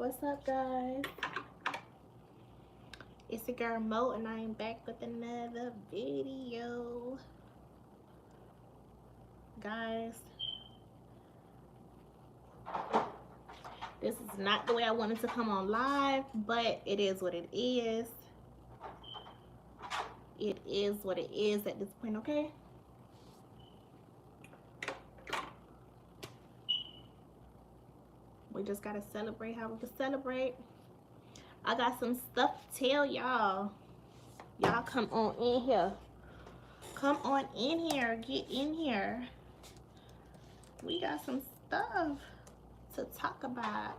What's up, guys? It's your girl Mo, and I am back with another video. Guys, this is not the way I wanted to come on live, but it is what it is. It is what it is at this point, okay? We just gotta celebrate how we can celebrate. I got some stuff to tell y'all. Y'all come on in here. Come on in here. Get in here. We got some stuff to talk about.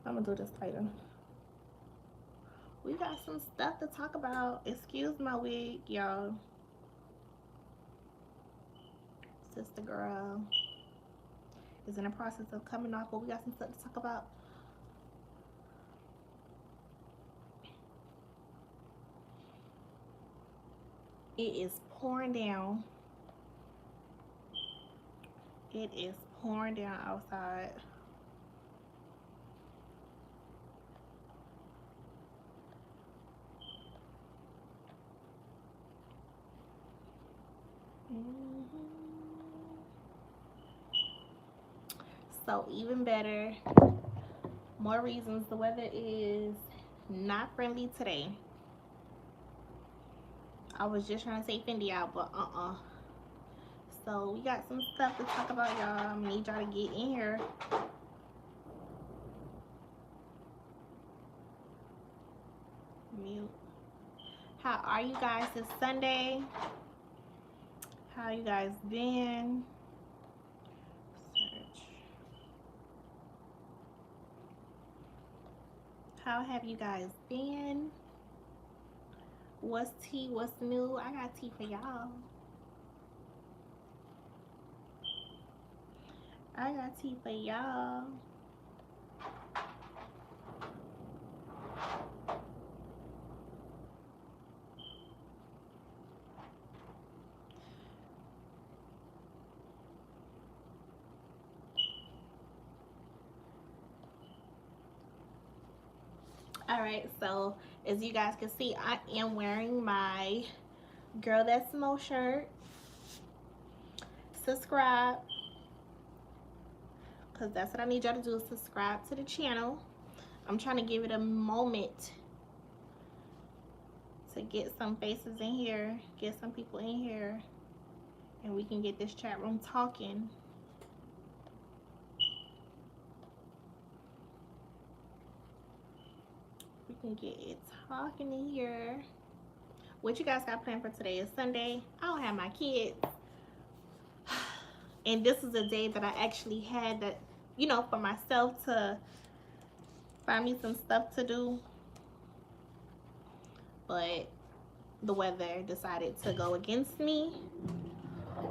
I'm gonna do this tighter. We got some stuff to talk about. Excuse my wig, y'all. Sister girl is in the process of coming off, but we got some stuff to talk about. It is pouring down. It is pouring down outside. So even better, more reasons the weather is not friendly today. I was just trying to say Fendi out, but So we got some stuff to talk about, y'all. I'm gonna need y'all to get in here. Mute. How are you guys this Sunday? How you guys been? Search. How have you guys been? What's tea? What's new? I got tea for y'all. I got tea for y'all. Alright, so as you guys can see, I am wearing my Girl That's Mo shirt. Subscribe, because that's what I need y'all to do, is subscribe to the channel. I'm trying to give it a moment to get some faces in here, get some people in here, and we can get this chat room talking. We can get it talking in here. What you guys got planned for today? Is Sunday. I don't have my kids. And this is a day that I actually had that, you know, for myself to find me some stuff to do. But the weather decided to go against me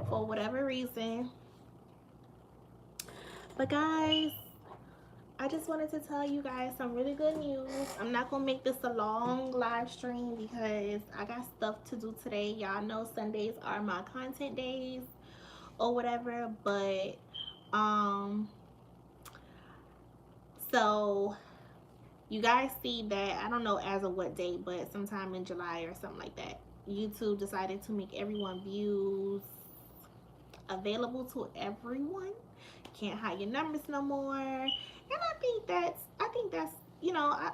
for whatever reason. But guys, I just wanted to tell you guys some really good news. I'm not gonna make this a long live stream because I got stuff to do today. Y'all know Sundays are my content days or whatever, but so you guys see that, I don't know as of what date, but sometime in July or something like that, YouTube decided to make everyone views available to everyone. Can't hide your numbers no more. And I think that's, you know, I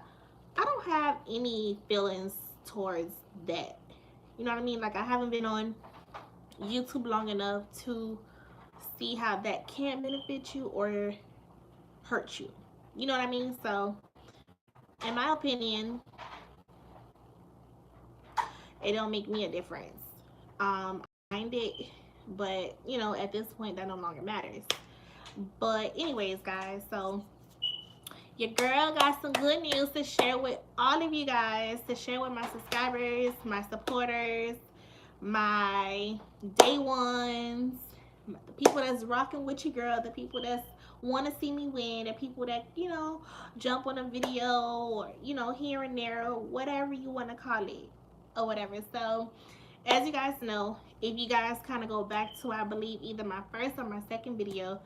don't have any feelings towards that. You know what I mean? Like, I haven't been on YouTube long enough to see how that can benefit you or hurt you. You know what I mean? So, in my opinion, it don't make me a difference. I mind it, but you know, at this point, that no longer matters. But anyways, guys, so your girl got some good news to share with all of you guys, to share with my subscribers, my supporters, my day ones, the people that's rocking with your girl, the people that's want to see me win, the people that, you know, jump on a video or, you know, here and there, or whatever you want to call it or whatever. So as you guys know, if you guys kind of go back to, I believe, either my first or my second video,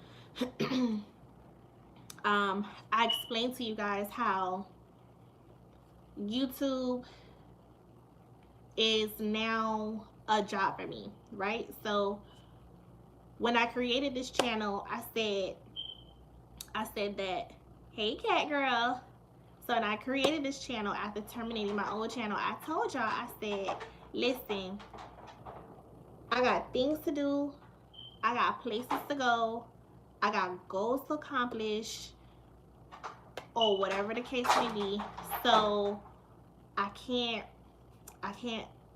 I explained to you guys how YouTube is now a job for me, right? So when I created this channel, I said that, hey cat girl. So when I created this channel after terminating my old channel, I told y'all, I said, listen, I got things to do, I got places to go, I got goals to accomplish, or whatever the case may be. So I can't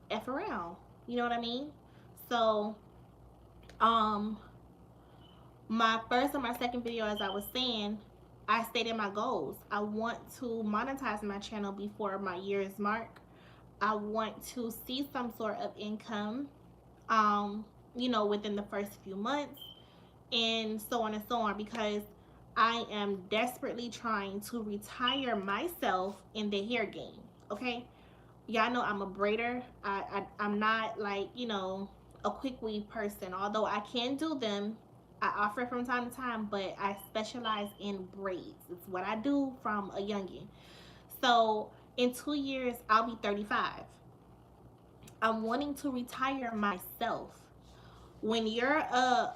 F around. You know what I mean? So my first and my second video, as I was saying, I stated my goals. I want to monetize my channel before my year's mark. I want to see some sort of income, within the first few months, and so on and so on, because I am desperately trying to retire myself in the hair game. Okay, y'all know I'm a braider. I'm not like, a quick weave person, although I can do them. I offer it from time to time, but I specialize in braids. It's what I do from a youngin. So in 2 years, I'll be 35. I'm wanting to retire myself. When you're a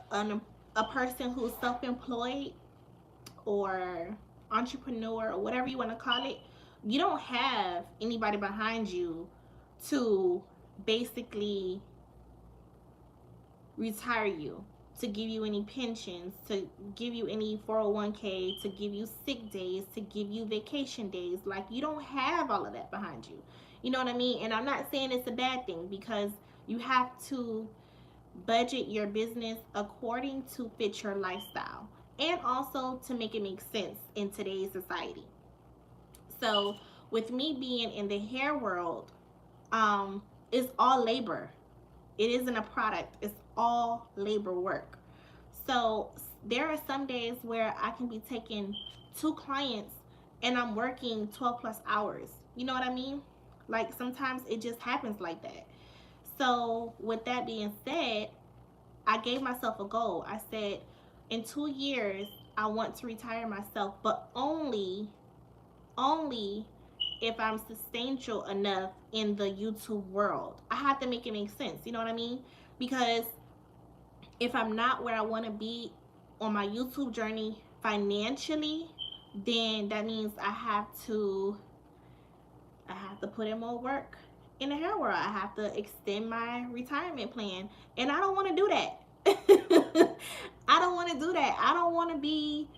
person who's self-employed or entrepreneur or whatever you want to call it, you don't have anybody behind you to basically retire you, to give you any pensions, to give you any 401k, to give you sick days, to give you vacation days. Like, you don't have all of that behind you. You know what I mean? And I'm not saying it's a bad thing, because you have to budget your business according to fit your lifestyle, and also to make it make sense in today's society. So with me being in the hair world, it's all labor. It isn't a product. It's all labor work. So there are some days where I can be taking 2 clients and I'm working 12 plus hours. You know what I mean? Like, sometimes it just happens like that. So with that being said, I gave myself a goal. I said, in 2 years, I want to retire myself, but only if I'm substantial enough in the YouTube world. I have to make it make sense. You know what I mean? Because if I'm not where I want to be on my YouTube journey financially, then that means I have to put in more work in the hair world. I have to extend my retirement plan, and I don't want to do that. I don't want to do that. I don't want to be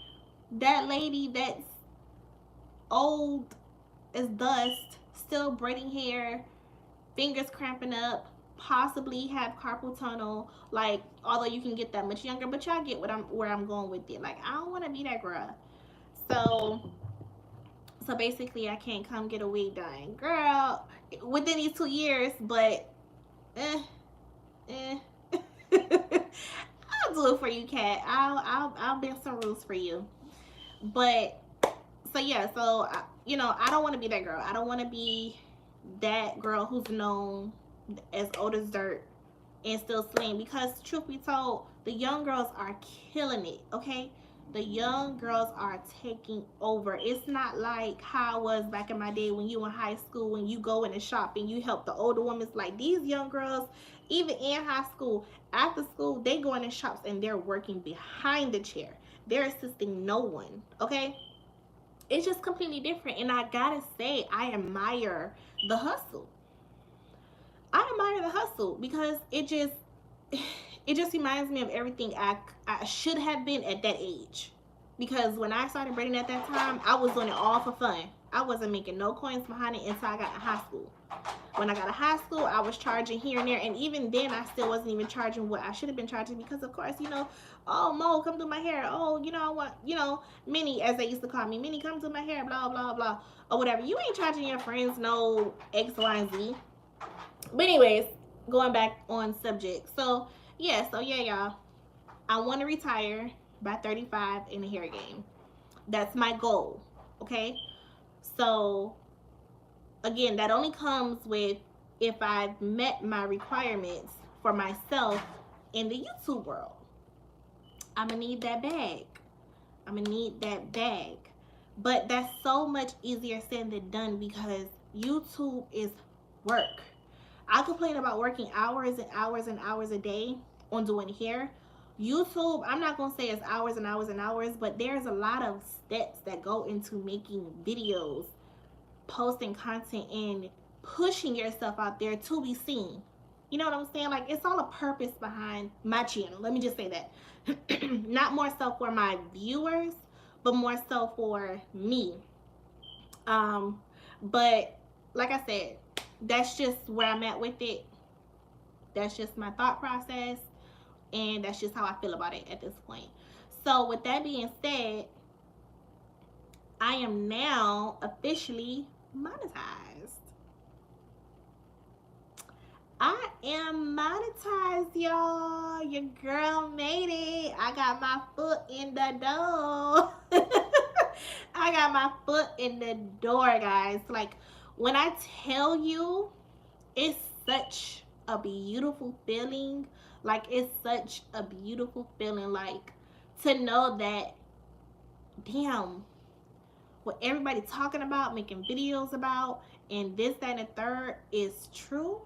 that lady that's old as dust, still braiding hair, fingers cramping up, possibly have carpal tunnel. Like, although you can get that much younger, but y'all get where I'm going with it. Like, I don't want to be that girl. So basically, I can't come get a wig done, girl, within these 2 years. But eh, eh. I'll do it for you, cat. I'll bend some rules for you. But so yeah, so I don't want to be that girl. I don't want to be that girl who's known as old as dirt and still slaying. Because truth be told, the young girls are killing it. Okay, the young girls are taking over. It's not like how I was back in my day when you were in high school, when you go in the shop and you help the older women. Like, these young girls, even in high school, after school, they go in the shops and they're working behind the chair. They're assisting no one. Okay, it's just completely different. And I gotta say, I admire the hustle. I admire the hustle, because it just reminds me of everything I should have been at that age. Because when I started braiding at that time, I was doing it all for fun. I wasn't making no coins behind it until I got to high school. When I got to high school, I was charging here and there, and even then, I still wasn't even charging what I should have been charging, because of course, oh, Mo, come do my hair. Oh, I want, Minnie, as they used to call me, Minnie, come do my hair, blah, blah, blah, or whatever. You ain't charging your friends no X, Y, and Z. But anyways, going back on subject. So yeah, y'all. I want to retire by 35 in the hair game. That's my goal. Okay. So again, that only comes with if I've met my requirements for myself in the YouTube world. I'm gonna need that bag. I'm gonna need that bag. But that's so much easier said than done because YouTube is work. I complain about working hours and hours and hours a day on doing hair. YouTube, I'm not gonna say it's hours and hours and hours, but there's a lot of steps that go into making videos, posting content, and pushing yourself out there to be seen. You know what I'm saying? Like, it's all a purpose behind my channel. Let me just say that. Not more so for my viewers, but more so for me. But like I said, that's just where I'm at with it. That's just my thought process, and that's just how I feel about it at this point. So with that being said, I am now officially monetized. I am monetized, y'all. Your girl made it. I got my foot in the door. I got my foot in the door, guys. Like, when I tell you, it's such a beautiful feeling. Like, it's such a beautiful feeling. Like, to know that, damn, what everybody talking about, making videos about, and this, that, and the third is true.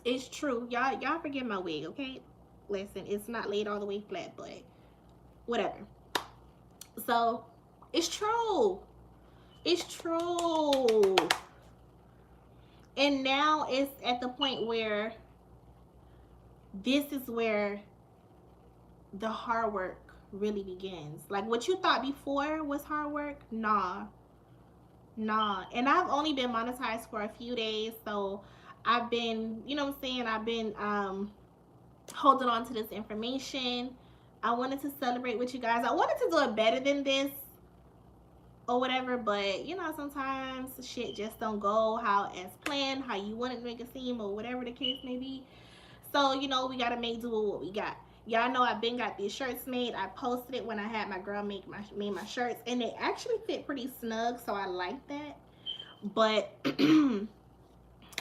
It's true. Y'all forget my wig, okay? Listen, it's not laid all the way flat, but whatever. So, it's true. It's true. And now it's at the point where this is where the hard work really begins. Like, what you thought before was hard work, nah. And I've only been monetized for a few days, so I've been, you know what I'm saying, I've been holding on to this information. I wanted to celebrate with you guys. I wanted to do it better than this or whatever, but you know, sometimes shit just don't go how as planned, how you want it to make it seem, or whatever the case may be. So, you know, we gotta make do with what we got. Y'all know I've been got these shirts made. I posted it when I had my girl made my shirts, and they actually fit pretty snug, so I like that. But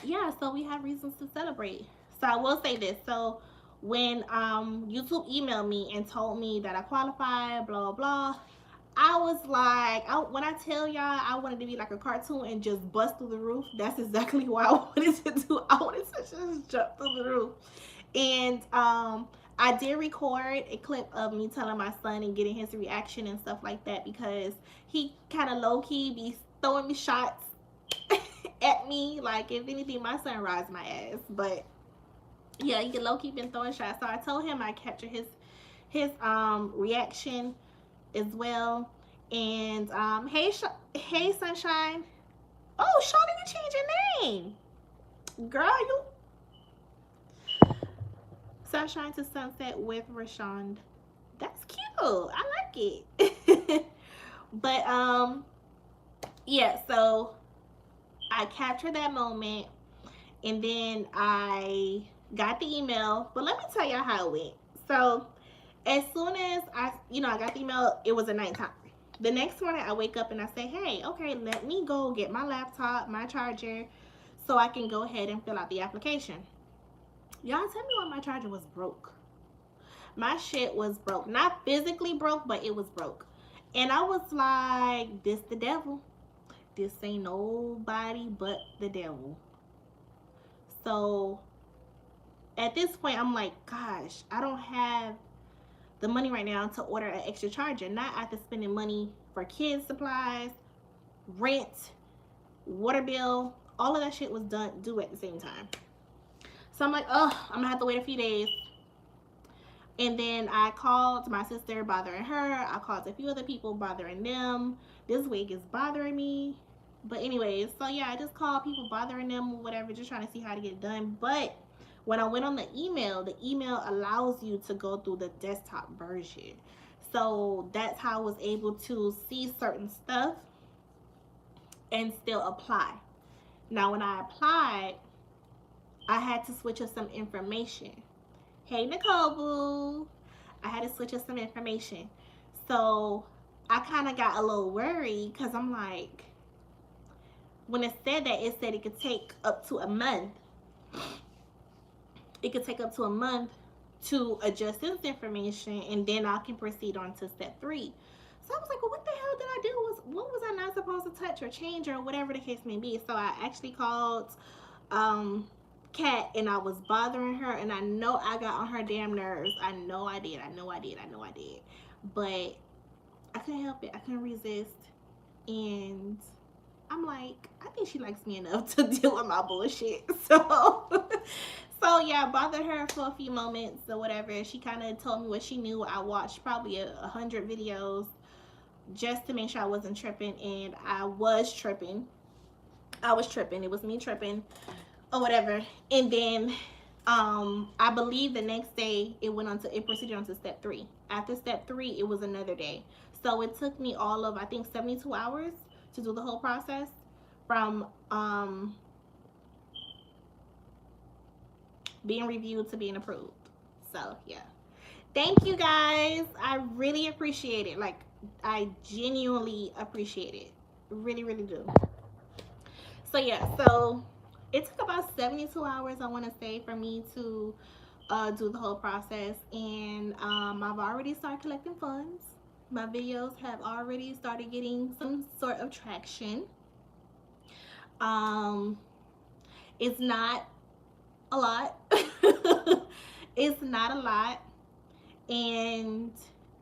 yeah, so we have reasons to celebrate. So I will say this. So when YouTube emailed me and told me that I qualified, blah blah, I was like, when I tell y'all I wanted to be like a cartoon and just bust through the roof, that's exactly what I wanted to do. I wanted to just jump through the roof. And I did record a clip of me telling my son and getting his reaction and stuff like that, because he kind of low-key be throwing me shots at me. Like, if anything, my son rides my ass. But yeah, he low-key been throwing shots. So I told him I captured his reaction as well. And hey Sunshine. Oh, Shawnee, you changed your name, girl. You Sunshine to Sunset with Rashawn. That's cute. I like it. But yeah, so I captured that moment, and then I got the email. But let me tell y'all how it went. So as soon as I got the email, it was a nighttime. The next morning I wake up and I say, hey, okay, let me go get my laptop, my charger, so I can go ahead and fill out the application. Y'all, tell me why my charger was broke. My shit was broke. Not physically broke, but it was broke. And I was like, this the devil. This ain't nobody but the devil. So at this point, I'm like, gosh, I don't have the money right now to order an extra charger. Not after spending money for kids supplies, rent, water bill. All of that shit was due at the same time. So I'm like, oh, I'm gonna have to wait a few days. And then I called my sister, bothering her. I called a few other people, bothering them. This wig is bothering me. But anyways, so yeah, I just called people, bothering them or whatever, just trying to see how to get it done. But when I went on the email allows you to go through the desktop version. So that's how I was able to see certain stuff and still apply. Now, when I applied, I had to switch up some information. Hey, Nicole Boo. I had to switch up some information. So I kind of got a little worried, because I'm like, when it said that, it said it could take up to a month. It could take up to a month to adjust this information, and then I can proceed on to step 3. So I was like, well, what the hell did I do? What was I not supposed to touch or change or whatever the case may be? So I actually called um Kat, and I was bothering her, and I know I got on her damn nerves. I know I did. But I couldn't help it. I couldn't resist. And I'm like, I think she likes me enough to deal with my bullshit. So yeah, I bothered her for a few moments or whatever. She kind of told me what she knew. I watched probably 100 videos just to make sure I wasn't tripping, and I was tripping. It was me tripping or whatever. And then I believe the next day it proceeded on to step 3. After step 3, it was another day. So it took me all of, I think, 72 hours to do the whole process from being reviewed to being approved. So yeah, thank you guys. I really appreciate it. Like, I genuinely appreciate it. Really, really do. So yeah, so it took about 72 hours, I want to say, for me to do the whole process. And I've already started collecting funds. My videos have already started getting some sort of traction. Um, it's not a lot. It's not a lot. And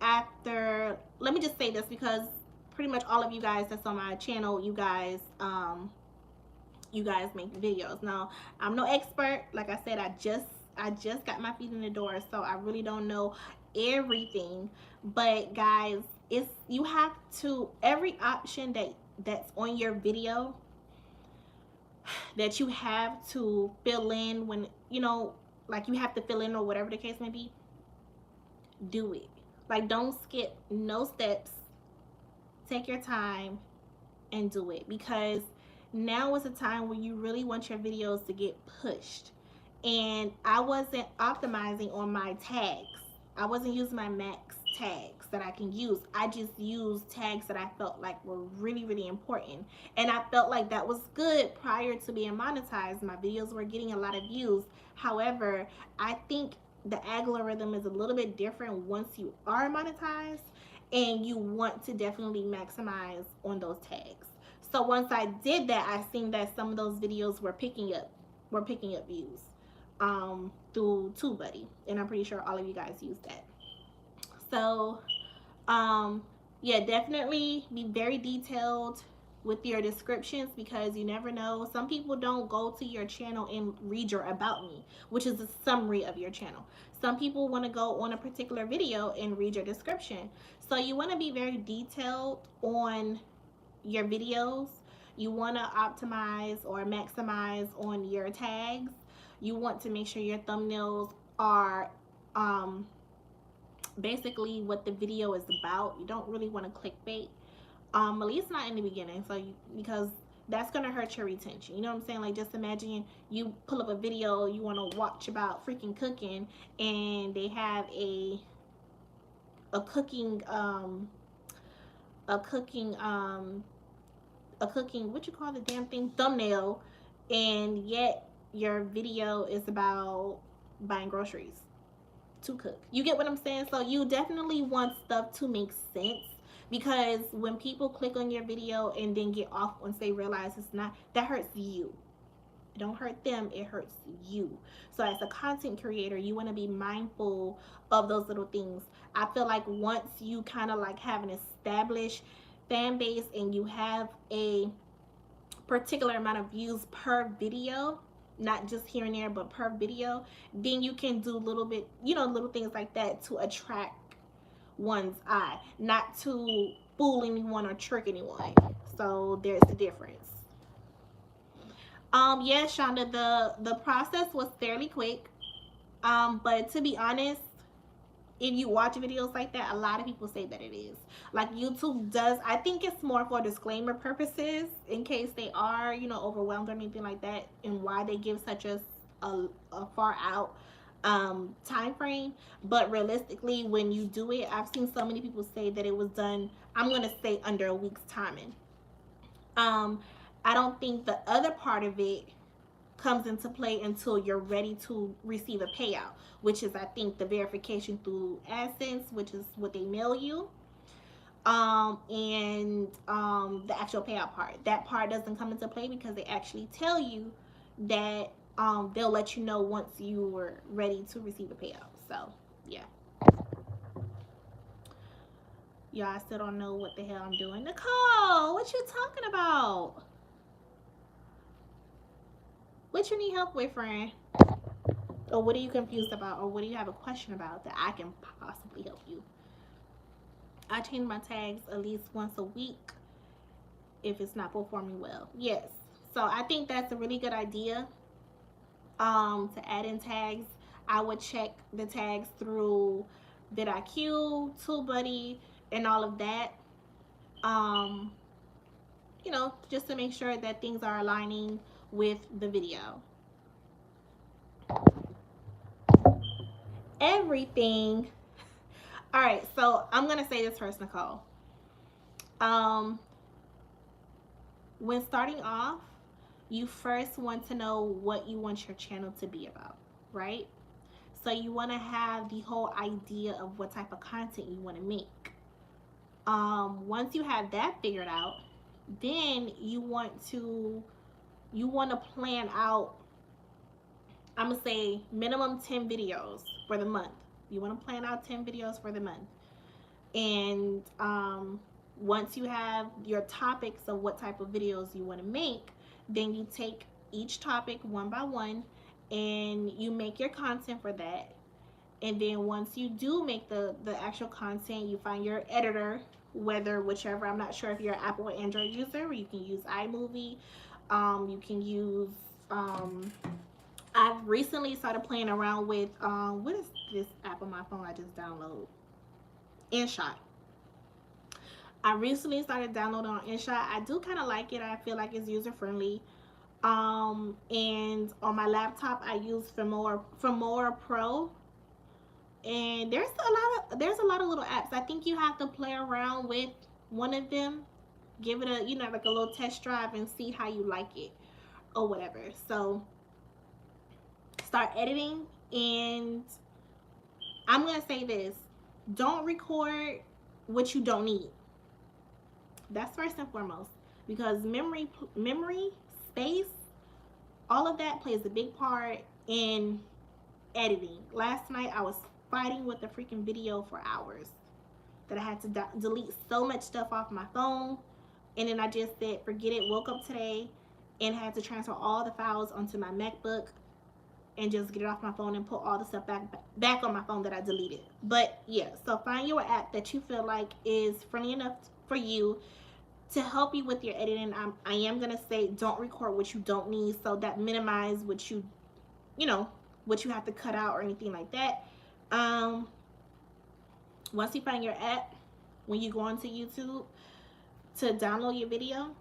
after, let me just say this, because pretty much all of you guys that's on my channel, you guys make videos. Now, I'm no expert. Like I said, I just got my feet in the door, so I really don't know everything. But guys, it's, you have to, every option that's on your video that you have to fill in, when like you have to fill in or whatever the case may be, do it. Like, don't skip no steps. Take your time and do it, because now is a time where you really want your videos to get pushed. And I wasn't optimizing on my tags. I wasn't using my max tags that I can use. I just used tags that I felt like were really, really important. And I felt like that was good prior to being monetized. My videos were getting a lot of views. However, I think the algorithm is a little bit different once you are monetized, and you want to definitely maximize on those tags. So once I did that, I seen that some of those videos were picking up views through TubeBuddy, and I'm pretty sure all of you guys use that. So yeah, definitely be very detailed with your descriptions, because you never know. Some people don't go to your channel and read your about me, which is a summary of your channel. Some people want to go on a particular video and read your description. So you want to be very detailed on your videos. You want to optimize or maximize on your tags. You want to make sure your thumbnails are basically what the video is about. You don't really want to clickbait, at least not in the beginning, so because that's gonna hurt your retention. You know what I'm saying? Like, just imagine you pull up a video you want to watch about freaking cooking, and they have a cooking what you call the damn thing, thumbnail, and yet your video is about buying groceries to cook. You get what I'm saying? So you definitely want stuff to make sense, because when people click on your video and then get off once they realize it's not, that hurts you. It don't hurt them, it hurts you. So as a content creator, you want to be mindful of those little things. I feel like once you kind of like have an established fan base and you have a particular amount of views per video, not just here and there, but per video, then you can do little things like that to attract one's eye, not to fool anyone or trick anyone. So there's the difference. Yeah, Shonda, the process was fairly quick. But to be honest, if you watch videos like that, a lot of people say that it is. Like, YouTube does, I think it's more for disclaimer purposes, in case they are, overwhelmed or anything like that, and why they give such a far out time frame. But realistically, when you do it, I've seen so many people say that it was done, I'm gonna say, under a week's timing. I don't think the other part of it comes into play until you're ready to receive a payout, which is, I think, the verification through AdSense, which is what they mail you. And the actual payout part. That part doesn't come into play because they actually tell you that they'll let you know once you were ready to receive a payout. So, yeah. Y'all, I still don't know what the hell I'm doing. Nicole, what you talking about? What you need help with, friend? Or what are you confused about? Or what do you have a question about that I can possibly help you? I change my tags at least once a week if it's not performing well. Yes. So I think that's a really good idea. To add in tags. I would check the tags through vidIQ, TubeBuddy, and all of that. You know, just to make sure that things are aligning with the video. Everything. All right, so I'm gonna say this first, Nicole. When starting off, you first want to know what you want your channel to be about, right? So you want to have the whole idea of what type of content you want to make. Once you have that figured out, then you want to plan out, I'm gonna say minimum 10 videos for the month. You want to plan out 10 videos for the month. And once you have your topics of what type of videos you want to make, then you take each topic one by one and you make your content for that. And then once you do make the actual content, you find your editor, whichever, I'm not sure if you're an Apple or Android user, or you can use iMovie. You can use, I've recently started playing around with, what is this app on my phone I just downloaded? InShot. I recently started downloading on InShot. I do kind of like it. I feel like it's user friendly. And on my laptop, I use Filmora Pro. And there's a lot of little apps. I think you have to play around with one of them, give it a like a little test drive and see how you like it or whatever. So start editing, and I'm gonna say this: don't record what you don't need. That's first and foremost, because memory, space, all of that plays a big part in editing. Last night I was fighting with the freaking video for hours that I had to delete so much stuff off my phone, and then I just said forget it. Woke up today and had to transfer all the files onto my MacBook and just get it off my phone and put all the stuff back on my phone that I deleted. But yeah, so find your app that you feel like is friendly enough for you to help you with your editing. I am gonna say don't record what you don't need, so that minimize what you what you have to cut out or anything like that. Once you find your app, when you go onto YouTube to download your video,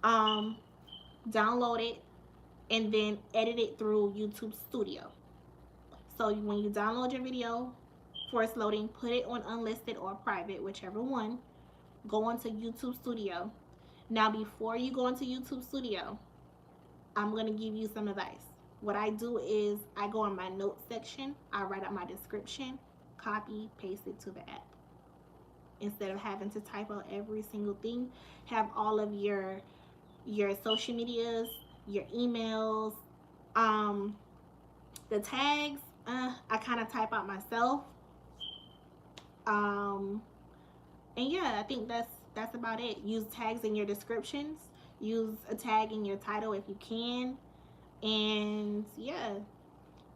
download it and then edit it through YouTube Studio. So when you download your video for its loading, put it on unlisted or private, whichever one. Go onto YouTube Studio. Now, before you go into YouTube Studio, I'm going to give you some advice. What I do is I go in my notes section, I write out my description, copy, paste it to the app. Instead of having to type out every single thing, have all of your social medias, your emails, the tags, I kind of type out myself. And yeah, I think that's about it. Use tags in your descriptions. Use a tag in your title if you can. And yeah,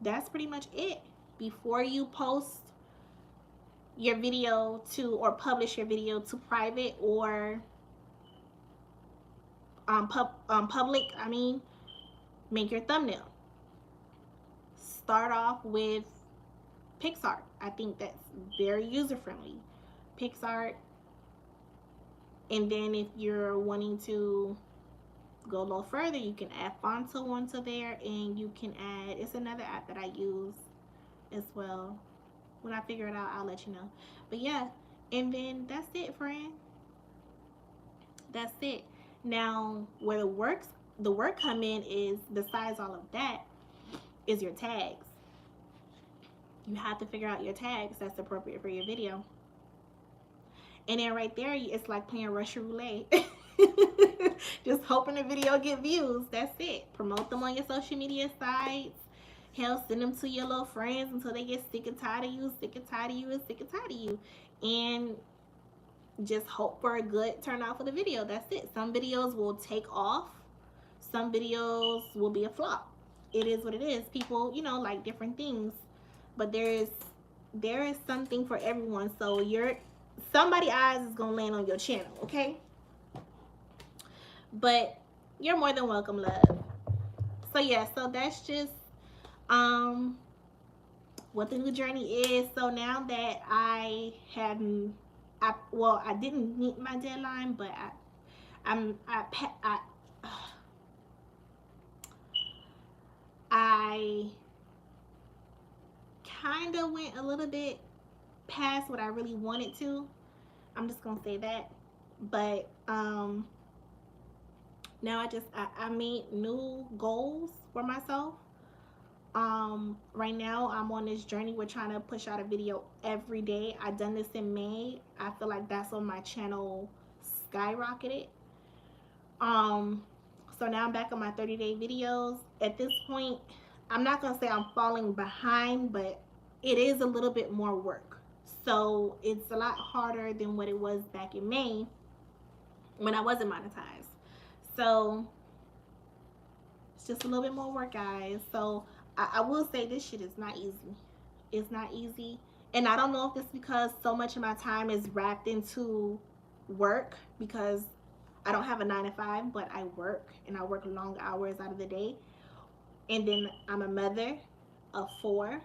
that's pretty much it. Before you post your video or publish your video to private or public, make your thumbnail. Start off with PicsArt. I think that's very user friendly. PicsArt. And then if you're wanting to go a little further, you can add Fonto onto there, and you can add, it's another app that I use as well. When I figure it out, I'll let you know. But yeah, and then that's it, friend. That's it. Now, where the work the work come in is, besides all of that, is your tags. You have to figure out your tags that's appropriate for your video. And then right there, it's like playing Russian roulette. Just hoping the video get views. That's it. Promote them on your social media sites. Hell, send them to your little friends until they get sick and tired of you, sick and tired of you, and sick and tired of you. And just hope for a good turnout for the video. That's it. Some videos will take off. Some videos will be a flop. It is what it is. People, you know, like different things. But there is something for everyone. So somebody eyes is gonna land on your channel, okay? But you're more than welcome, love. So yeah, so that's just what the new journey is. So now that I didn't meet my deadline, but I kind of went a little bit past what I really wanted to. I'm just gonna say that. But now I made new goals for myself. Right now I'm on this journey. We're trying to push out a video every day. I done this in May. I feel like that's when my channel skyrocketed. So now I'm back on my 30-day videos. At this point, I'm not gonna say I'm falling behind, but it is a little bit more work. So it's a lot harder than what it was back in May when I wasn't monetized. So it's just a little bit more work, guys. So I will say this shit is not easy. It's not easy. And I don't know if it's because so much of my time is wrapped into work, because I don't have a 9-to-5, but I work, and I work long hours out of the day. And then I'm a mother of 4.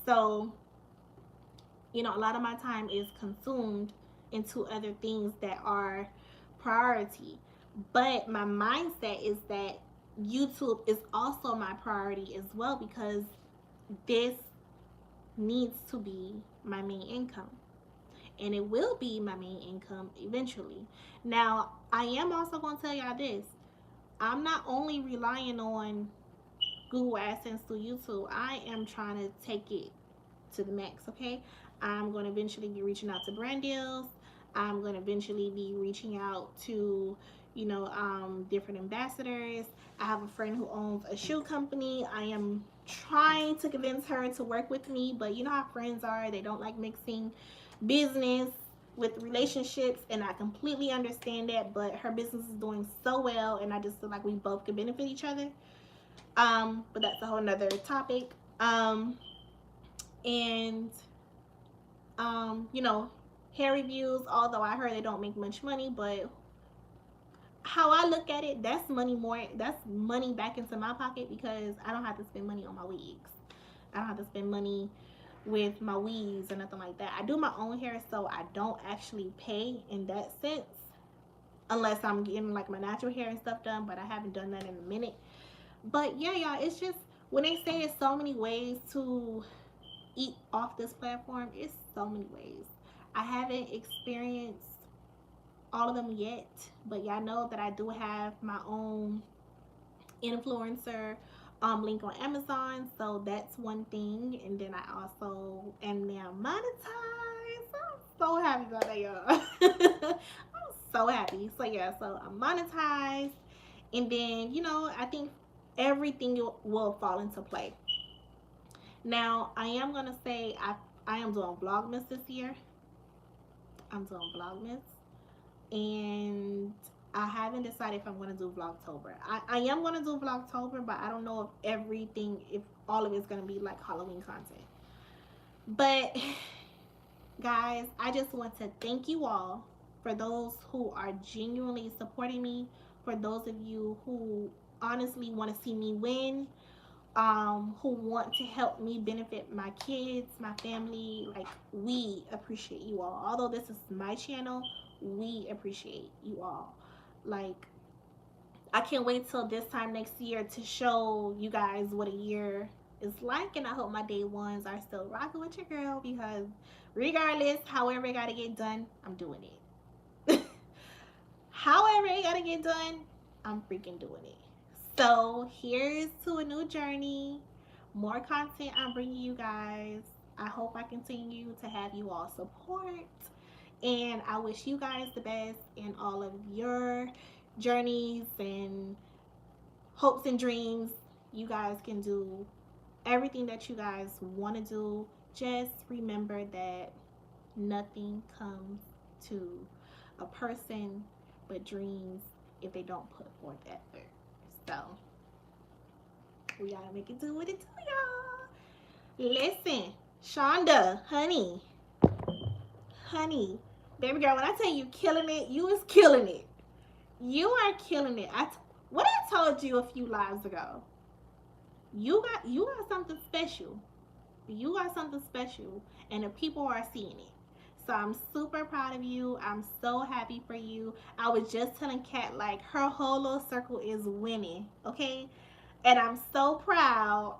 So, you know, a lot of my time is consumed into other things that are priority. But my mindset is that YouTube is also my priority as well, because this needs to be my main income, and it will be my main income eventually. Now, I am also going to tell y'all this. I'm not only relying on Google AdSense through YouTube. I am trying to take it to the max, okay? I'm going to eventually be reaching out to brand deals. I'm going to eventually be reaching out to, you know, different ambassadors. I have a friend who owns a shoe company. I am trying to convince her to work with me, but you know how friends are. They don't like mixing business with relationships, and I completely understand that, but her business is doing so well, and I just feel like we both could benefit each other. But that's a whole nother topic. You know, hair reviews, although I heard they don't make much money, but how I look at it, that's money back into my pocket, because I don't have to spend money on my wigs. I don't have to spend money with my weaves or nothing like that. I do my own hair, so I don't actually pay in that sense, unless I'm getting like my natural hair and stuff done, but I haven't done that in a minute. But yeah, y'all, it's just, when they say it's so many ways to eat off this platform, it's so many ways. I haven't experienced all of them yet, but y'all know that I do have my own influencer link on Amazon, so that's one thing. And then I also am now monetized. I'm so happy about that, y'all. I'm so happy. So yeah, so I'm monetized, and then, you know, I think everything will fall into play. Now, I am gonna say I am doing Vlogmas this year. I'm doing Vlogmas, and I haven't decided if I'm gonna do Vlogtober. I am gonna do Vlogtober, but I don't know if all of it's gonna be like Halloween content. But guys, I just want to thank you all for those who are genuinely supporting me, for those of you who honestly want to see me win, who want to help me benefit my kids, my family. Like, we appreciate you all. Although this is my channel, we appreciate you all. Like, I can't wait till this time next year to show you guys what a year is like, and I hope my day ones are still rocking with your girl, because regardless, however it gotta get done, I'm doing it. However it gotta get done, I'm freaking doing it. So here's to a new journey. More content I'm bringing you guys. I hope I continue to have you all support. And I wish you guys the best in all of your journeys and hopes and dreams. You guys can do everything that you guys want to do. Just remember that nothing comes to a person but dreams if they don't put forth effort. So we gotta make it do what it do, y'all. Listen, Shonda, honey, baby girl, when I tell you killing it, you is killing it. You are killing it. What I told you a few lives ago. You got something special. You got something special, and the people are seeing it. So I'm super proud of you. I'm so happy for you. I was just telling Kat, like, her whole little circle is winning, okay? And I'm so proud